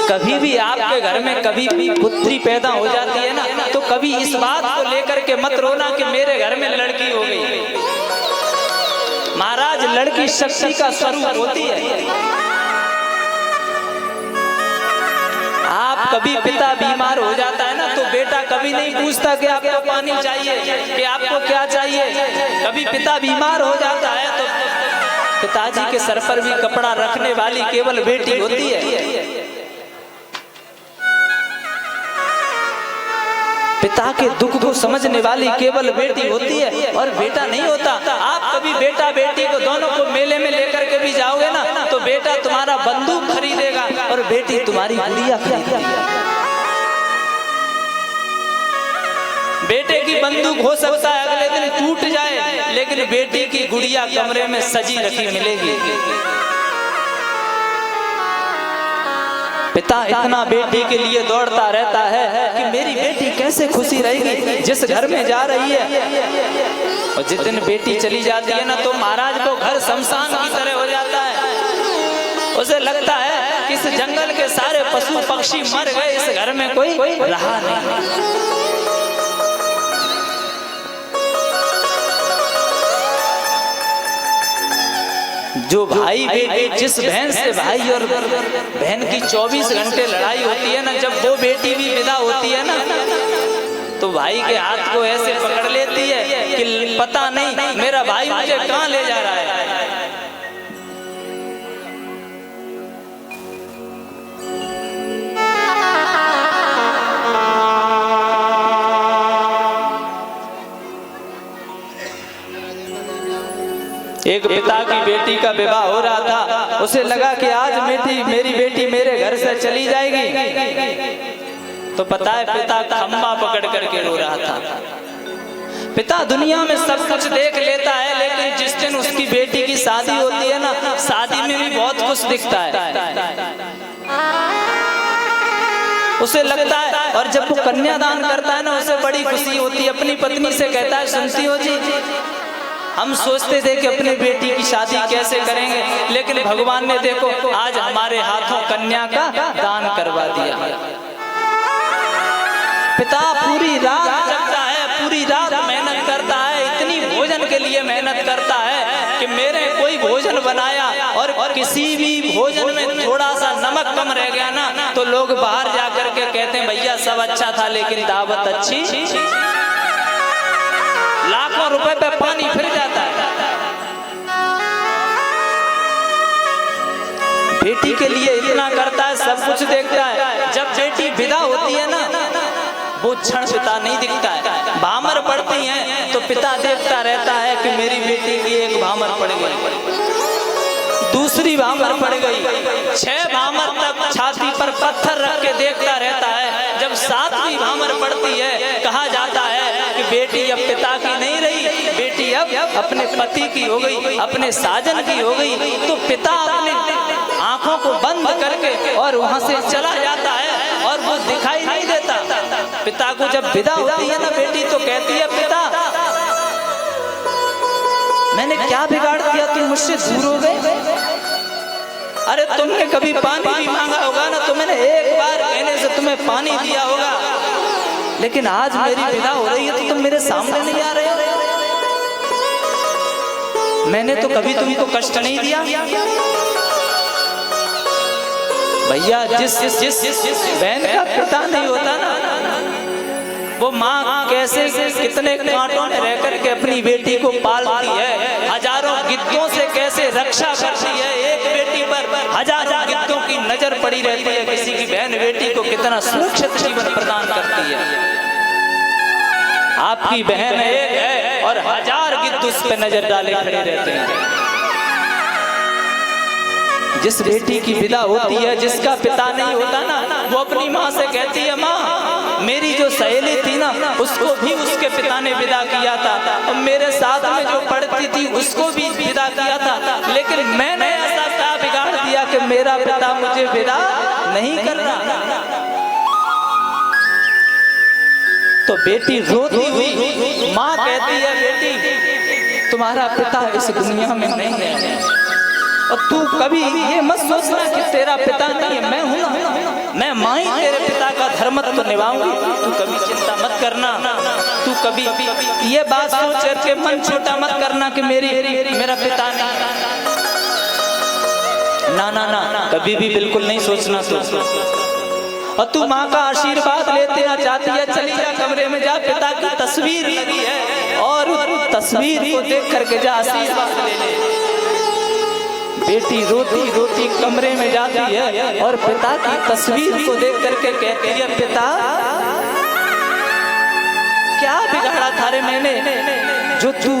कभी भी आपके घर में कभी भी पुत्री पैदा हो जाती है ना, तो कभी इस बात को लेकर के मत रोना कि मेरे घर में लड़की हो गई। महाराज, लड़की शक्ति का स्वरूप होती है। आप कभी पिता बीमार हो जाता है ना, तो बेटा कभी नहीं पूछता कि आपको पानी चाहिए, कि आपको क्या चाहिए। कभी पिता बीमार हो जाता है तो पिताजी के सर पर भी कपड़ा रखने वाली केवल बेटी होती है। पिता के दुख को समझने वाली केवल बेटी होती है, और बेटा नहीं होता। आप कभी बेटा बेटी को दोनों को मेले में लेकर के भी जाओगे ना, तो बेटा तुम्हारा बंदूक खरीदेगा और बेटी तुम्हारी गुड़िया खरीदेगी। बेटे की बंदूक हो सकता है अगले दिन टूट जाए, लेकिन बेटी की गुड़िया कमरे में सजी रखी मिलेगी। पिता इतना बेटी के लिए दौड़ता रहता है कि मेरी बेटी कैसे खुशी रहेगी जिस घर में जा रही है। और जिस दिन बेटी चली जाती है ना, तो महाराज को घर शमशान की तरह हो जाता है। उसे लगता है कि इस जंगल के सारे पशु पक्षी मर गए, इस घर में कोई रहा नहीं। जो भाई बेटी, जिस बहन से भाई और बहन की 24 घंटे लड़ाई होती है ना, जब वो बेटी भी विदा होती है ना, तो भाई के हाथ को ऐसे पकड़ लेती है कि पता नहीं मेरा भाई मुझे कहाँ ले जा रहा है। एक पिता की बेटी का विवाह हो रहा था। उसे लगा कि आज मेरी बेटी मेरे घर से चली जाएगी। तो पता है पिता खंबा पकड़ करके रो रहा था। पिता दुनिया में सब कुछ देख लेता है, लेकिन जिस दिन उसकी बेटी की शादी होती है ना, शादी में भी बहुत कुछ दिखता है। उसे लगता है, और जब वो कन्यादान करता है ना, उसे बड़ी खुशी होती है। अपनी पत्नी से कहता है, सुनती हो जी, हम सोचते थे कि अपनी बेटी की शादी कैसे करेंगे, लेकिन भगवान ने देखो आज हमारे हाथों कन्या का दान करवा दिया। पिता पूरी रात जगता है, पूरी रात मेहनत करता है, इतनी भोजन के लिए मेहनत करता है कि मेरे कोई भोजन बनाया और किसी भी भोजन में थोड़ा सा नमक कम रह गया ना, तो लोग बाहर जाकर के कहते हैं भैया सब अच्छा था लेकिन दावत अच्छी। लाखों रुपए पे पानी फिर जाता है। बेटी के लिए इतना करता है, सब कुछ देखता है। जब बेटी विदा होती है ना, वो क्षण पिता नहीं दिखता है। भामर पड़ती हैं तो पिता देखता रहता है कि मेरी बेटी की एक भामर पड़ गई, दूसरी भामर पड़ गई, 6 भामर तक छाती पर पत्थर रख के देखता रहता है। जब 7वीं भामर पड़ती है, कहा जाता है कि बेटी अब पिता की नहीं रही, बेटी अब अपने पति की हो गई, अपने साजन की हो गई। तो पिता अपने आंखों को बंद करके और वहां से चला जाता है और वो दिखाई नहीं देता। पिता को जब विदा होती है ना बेटी, तो कहती है पिता मैंने क्या बिगाड़ दिया, तुम मुझसे दूर हो गए। अरे तुमने कभी पानी भी मांगा होगा ना, तो मैंने एक बार कहने से तुम्हें पानी दिया होगा, लेकिन आज मेरी विदा हो रही है तो तुम मेरे सामने नहीं आ रहे हो। मैंने तो कभी तुमको कष्ट नहीं दिया। भैया जिस बहन का पिता नहीं होता ना, वो माँ कैसे कितने कांटों में रह करके अपनी बेटी को पालती है, हजारों गिद्धों से कैसे रक्षा करती है। एक बेटी पर हजारों गिद्धों की नजर पड़ी रहती है। किसी की बहन बेटी को कितना सुरक्षित जीवन प्रदान करती है। आपकी बहन एक है और 1000 गिद्ध उस पे नजर डाले खड़े रहते हैं। जिस बेटी की विदा होती है, जिसका पिता नहीं होता ना, वो अपनी माँ से कहती है माँ मेरी जो सहेली थी ना, उसको भी उसके पिता ने विदा किया था, और मेरे साथ में जो पढ़ती थी उसको भी विदा किया था, लेकिन मैंने ऐसा क्या बिगाड़ दिया कि मेरा पिता मुझे विदा नहीं कर रहा। तो बेटी रोती हुई माँ कहती है बेटी तुम्हारा पिता इस दुनिया में नहीं है, और तू कभी ये मत सोचना कि तेरा पिता नहीं है, मैं हूं ना। मैं माँ ही तेरे पिता का धर्म तो निभाऊंगी, तू कभी चिंता मत करना, तू कभी ये बात सोच करके मन छोटा मत करना कि मेरा पिता ना ना ना, कभी भी बिल्कुल नहीं सोचना तू। और तू माँ का आशीर्वाद लेते ना चाहती है, चली जा कमरे में जा, पिता की तस्वीर लगी है और तस्वीर को देख करके जा आशीर्वाद ले ले। बेटी रोती रोती कमरे में जाती है और पिता की तस्वीर को देख करके कहती है, पिता क्या बिगाड़ा था रे मैंने जो तू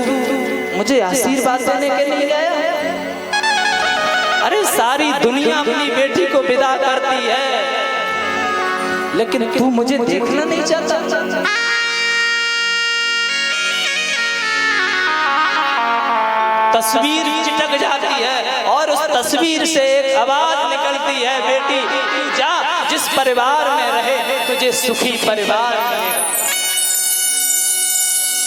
मुझे आशीर्वाद देने के लिए आया? अरे सारी दुनिया अपनी बेटी को विदा करती है, लेकिन तू मुझे देखना नहीं चाहता। तस्वीर चिटक जाती है और उस तस्वीर से एक आवाज निकलती है, बेटी तू जा, जिस परिवार में रहे तुझे सुखी परिवार मिलेगा।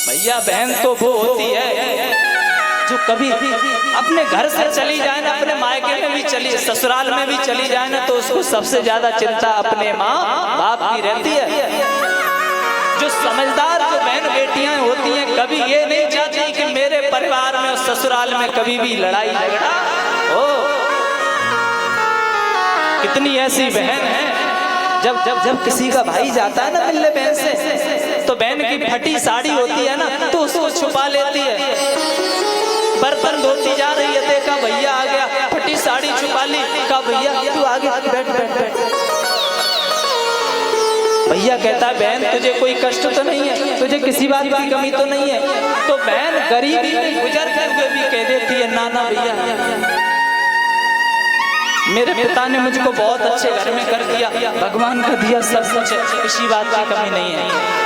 भैया बहन तो वो होती है जो कभी अपने घर से चली जाए ना, अपने मायके में भी चली, ससुराल में भी चली जाए ना, तो उसको सबसे ज्यादा चिंता अपने माँ बाप की रहती है। जो समझदार जो बहन बेटियां होती हैं, कभी ये नहीं चाहती कि मेरे परिवार में और ससुराल में कभी भी लड़ाई झगड़ा हो। कितनी ऐसी बहन है, जब किसी का भाई जाता है ना मिलने बहन से, तो बहन की फटी साड़ी होती है ना, तो उसको छुपा लेती है। बर्तन धोती जा रही है, देखा भैया आ गया, फटी साड़ी छुपा ली, कहा भैया तू आगे बैठ बैठ बैठ। भैया कहता है बहन तुझे कोई कष्ट तो नहीं है, तुझे किसी बात की कमी तो नहीं है? तो बहन गरीबी में गुजरते हुए भी कह देती है, ना ना भैया मेरे पिता ने मुझको बहुत अच्छे घर में कर दिया, भगवान का दिया सब कुछ, किसी बात की कमी नहीं है।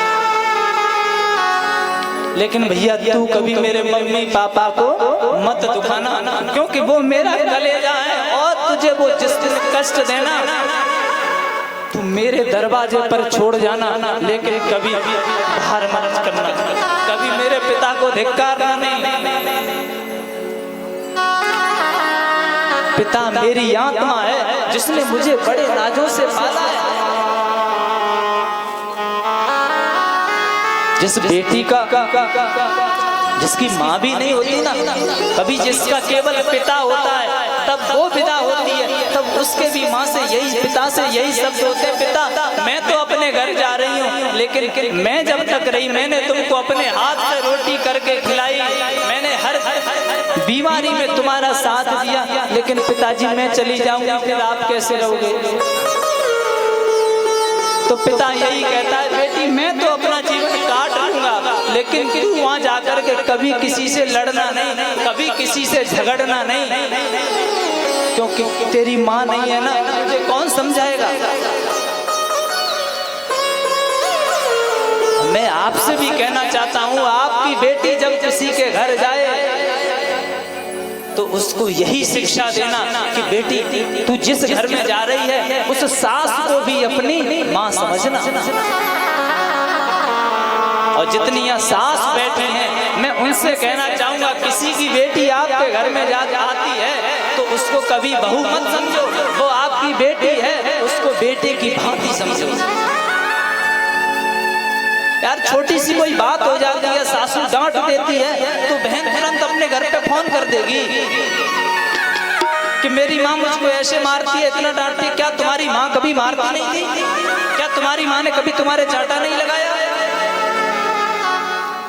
लेकिन भैया तू कभी मेरे मम्मी पापा को मत दुखाना, क्योंकि वो मेरा कलेजा है और तुझे वो जिस कष्ट देना तू मेरे दरवाजे पर छोड़ जाना, लेकिन कभी बाहर मत करना, कभी मेरे पिता को धिक्कारना नहीं। पिता मेरी आत्मा है जिसने मुझे बड़े नाजों से पाला है। जिस बेटी का जिसकी माँ भी नहीं होती ना, कभी जिसका केवल पिता होता है, तब वो विदा होती है, तब उसके भी माँ से यही, पिता से यही शब्द होते हैं, पिता मैं तो अपने घर जा रही हूँ, लेकिन मैं जब तक रही मैंने तुमको अपने हाथ से रोटी करके खिलाई, मैंने हर बीमारी में तुम्हारा साथ दिया, लेकिन पिताजी मैं चली जाऊंगी फिर आप कैसे रहोगे? तो पिता यही कहता है, बेटी मैं तो अपना जीवन काट लूंगा, लेकिन तू वहां जाकर के कभी किसी से लड़ना नहीं, कभी किसी से झगड़ना नहीं, क्योंकि तेरी माँ नहीं है ना, तुझे कौन समझाएगा? मैं आपसे भी कहना चाहता हूँ, आपकी बेटी जब किसी के घर जाए तो उसको यही शिक्षा देना कि बेटी तू जिस घर में जा रही है उस सास को भी अपनी माँ समझना। और जितनी यहाँ सास बैठे हैं मैं उनसे कहना चाहूंगा, किसी की बेटी आपके घर में जाकर आती है तो उसको कभी बहू मत समझो, वो आपकी बेटी है, उसको बेटे की भांति समझो। यार छोटी सी कोई बात हो जाती है, सासू डांट देती है, तो बहन तुरंत अपने घर पे फोन कर देगी कि मेरी माँ मुझको ऐसे मारती है, इतना डांटती है। क्या तुम्हारी माँ कभी मारती नहीं थी? क्या तुम्हारी माँ ने कभी तुम्हारे चांटा नहीं लगाया?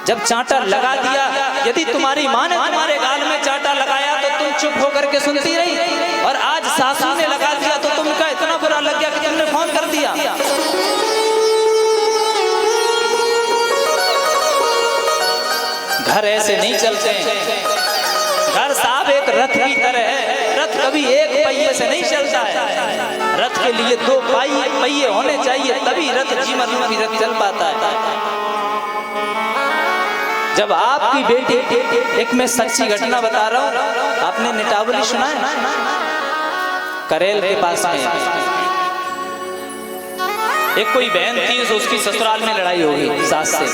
जब चांटा लगा दिया, यदि तुम्हारी माँ ने तुम्हारे गाल में चांटा लगाया तो तुम चुप होकर के सुनती रही, और आज सासू ने लगा दिया तो तुमका इतना बुरा लग गया कि तुमने फोन कर दिया। घर ऐसे नहीं चलते हैं। घर साहब एक रथ की तरह है, रथ कभी एक पहिए से नहीं चलता है, रथ के लिए दो पहिए होने चाहिए, तभी रथ जीवन रूपी रथ चल पाता है। जब आपकी बेटी, एक मैं सच्ची घटना बता रहा हूँ, आपने निटावली सुना है? करेल के पास में एक कोई बहन थी, उसकी ससुराल में लड़ाई हो गई सास से।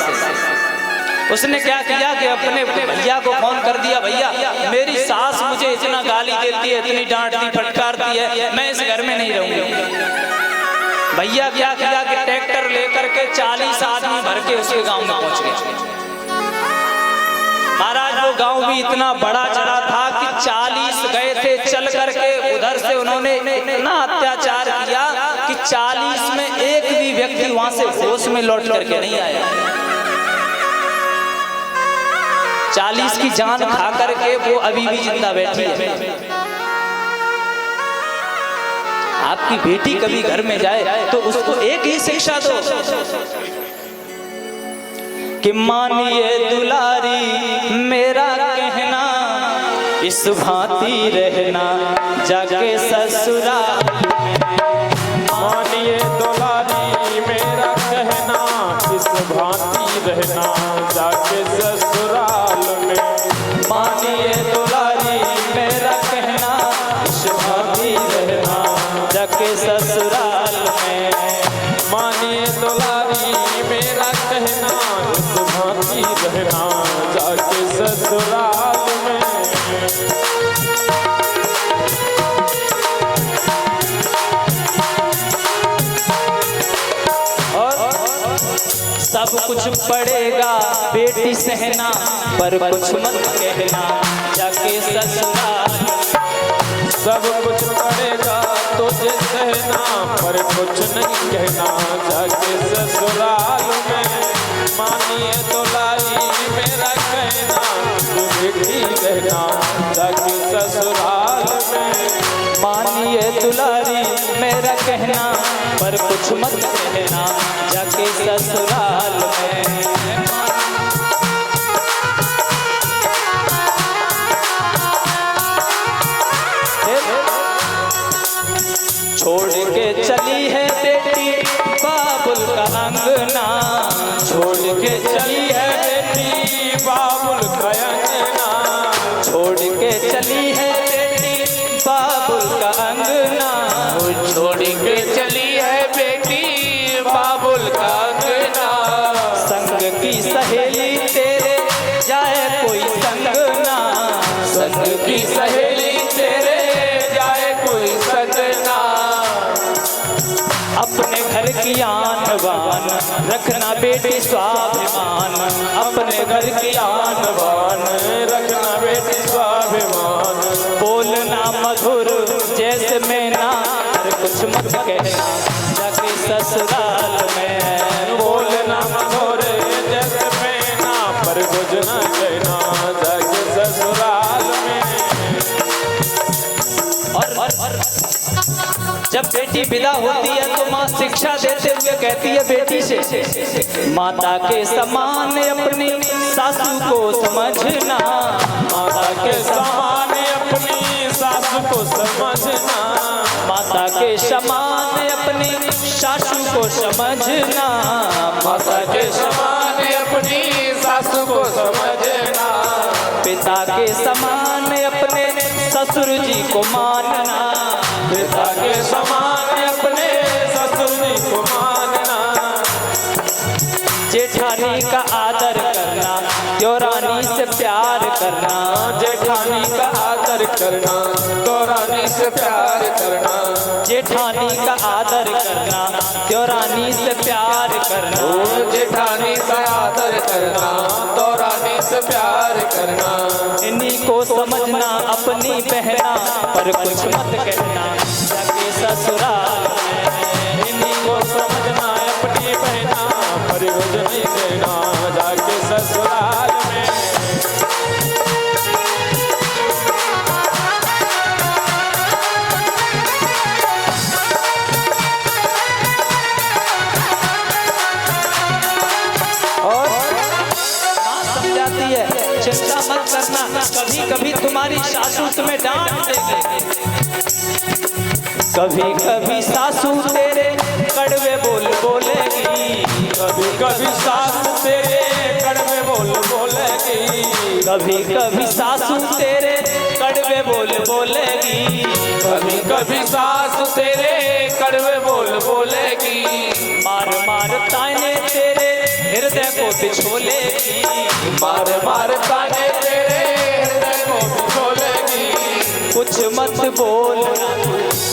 उसने क्या किया कि अपने भैया को फोन कर दिया, भैया मेरी सास मुझे इतना गाली देती है, इतनी डांटती फटकारती है, मैं इस घर में नहीं रहूंगी। भैया क्या किया कि ट्रैक्टर लेकर के 40 आदमी भर के उसके गांव में पहुंच गए। महाराज वो गांव भी इतना बड़ा चला था कि 40 गए थे चल करके, उधर से उन्होंने इतना अत्याचार किया कि 40 में एक भी व्यक्ति वहां से होश में लौट करके नहीं आया। 40 की जान खा करके वो अभी भी जिंदा बैठी है। आपकी बेटी कभी घर में जाए तो उसको एक ही शिक्षा दो कि मानिए दुलारी मेरा कहना, इस भांति रहना जाके ससुराल में। मानिए दुलारी मेरा कहना, इस भांति रहना जाके ससुराल में। मानिए दुलारी मेरा कहना, इस भांति रहना जाके ससुराल में। मानिए दुलारी मेरा कहना, इस भांति रहना जाके ससुराल में। सब कुछ पड़ेगा बेटी सहना, पर कुछ मत कहना जाके ससुराल। सब कुछ पड़ेगा तुझे सहना, पर कुछ नहीं कहना जाके ससुराल में। मानिए दुलारी मेरा कहना, तू बेटी रहना जाके ससुराल में। मानिए दुलारी मेरा कहना, पर कुछ मत कहना जाके ससुराल में। छोड़ के चली है बेटी बाबुल का अंगना, छोड़ के चली है बेटी बाबुल का अंगना। छोड़ के चली है बेटी बाबुल का अंगना। छोड़ के चली है बेटी बाबुल का अंगना। संग की सहेली तेरे जाए कोई संग ना, संग की सहेली तेरे जाए कोई संग ना। अपने घर की आन बान रखना बेटी स्वाभिमान, अपने घर की आन बान रखना बेटी स्वाभिमान। बोलना मधुर जैसे मैना, हर कुछ मत कहना जाके ससुराल में। बोलना मधुर जैसे मैना, पर कुछ न कहना जाके ससुराल में। और जब बेटी विदा होती है तो माँ शिक्षा देते हुए कहती है बेटी से, माता के समान अपनी सासू को समझना। माता के समान अपनी सासू को समझना। माता के समान अपनी सासू को समझना। माता के समान अपनी सासू को समझना। पिता के समान अपने ससुर जी को मानना। पिता के समान अपने ससुर जी को मानना। जेठानी का आदर करना, देवरानी से प्यार करना। जेठानी का आदर करना, देवरानी से प्यार करना। जेठानी का आदर करना, देवरानी से प्यार करना। जेठानी का आदर करना, देवरानी से प्यार करना। इन्हीं को समझना अपनी बहना, पर कुछ मत कहना जाके ससुराल में। इन्हीं को समझना अपनी बहना, पर कुछ नहीं कहना जाके ससुराल में। और माँ समझाती है चिंता मत करना, कभी कभी तुम्हारी सासू तुम्हें डांट देगी। कभी कभी सासू तेरे कड़वे बोल बोलेगी। कभी कभी सासू तेरे कड़वे बोल बोलेगी। कभी कभी सासू तेरे कड़वे बोल बोलेगी। कभी कभी सासू तेरे कड़वे बोल बोलेगी। मार मार ताने तेरे हृदय को बिछोलेगी। मार मार ताने तेरे हृदय को बिछोलेगी। कुछ मत बोलना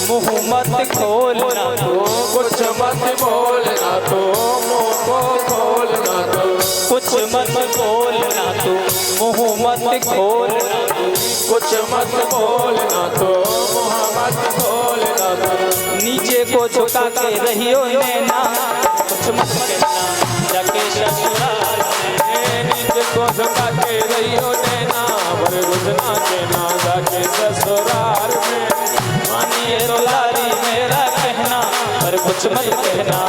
मुँह मत खोलना तो, कुछ मत बोलना तो मुंह को खोलना तो, कुछ मत बोलना तो मुंह मत खोलना तो, कुछ मत बोलना तो मुंह मत खोलना तो, नीचे को झुका के रहियो नैना, कुछ मत कहना जाके ससुराल में, नीचे को झुका के रहियो नैना, पर कुछ ना कहना जाके ससुराल में। मानिए दुलारी मेरा कहना, पर कुछ मत कहना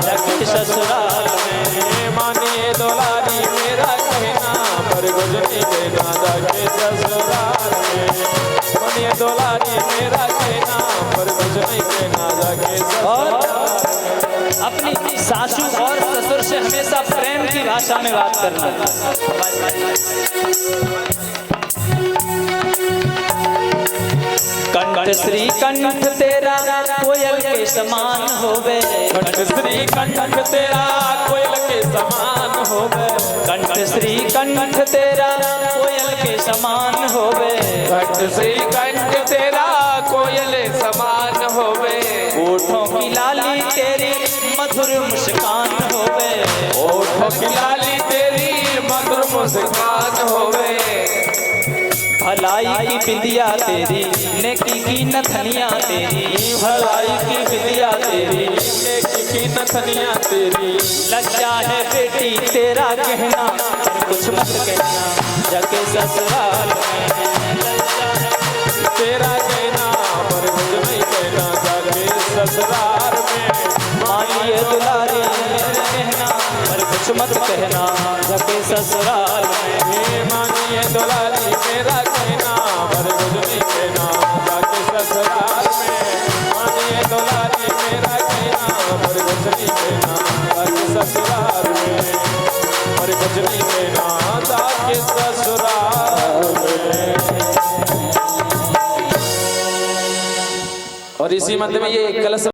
जाके ससुराल में, मानिए दुलारी मेरा कहना, पर कुछ नहीं कहना जाके ससुराल में। मानिए दुलारी मेरा कहना, पर कुछ नहीं कहना जाके ससुराल में। अपनी सासू और ससुर से हमेशा प्रेम की भाषा में बात करना। कंठ श्री कंठ तेरा कोयल के समान होवे, कंठ श्री कंठ तेरा कोयल के समान होवे, कंठ श्री कंठ तेरा कोयल के समान होवे, कंठ श्री कंठ तेरा कोयल समान होवे, होठों की लाली तेरी मधुर मुस्कान होवे, होठों की लाली तेरी मधुर मुस्कान होवे, भलाई की बिंदिया तेरी नेकी की नथनिया तेरी, भलाई की बिंदिया तेरी नेकी की नथनिया तेरी, लज्जा है बेटी तेरा कहना, कुछ मत कहना जाके ससुराल में, लज्जा है तेरा कहना, पर कुछ नहीं कहना जाके ससुराल में। मानिए दुलारी मेरा कहना, पर कुछ मत कहना जाके ससुराल में, मानिए दुलारी मेरा कहना, पर कुछ नहीं कहना जाके ससुराल में। मानिए दुलारी मेरा कहना, पर कुछ नहीं कहना जाके ससुराल में, पर कुछ नहीं कहना जाके ससुराल में। और इसी मंत्र में ये कलश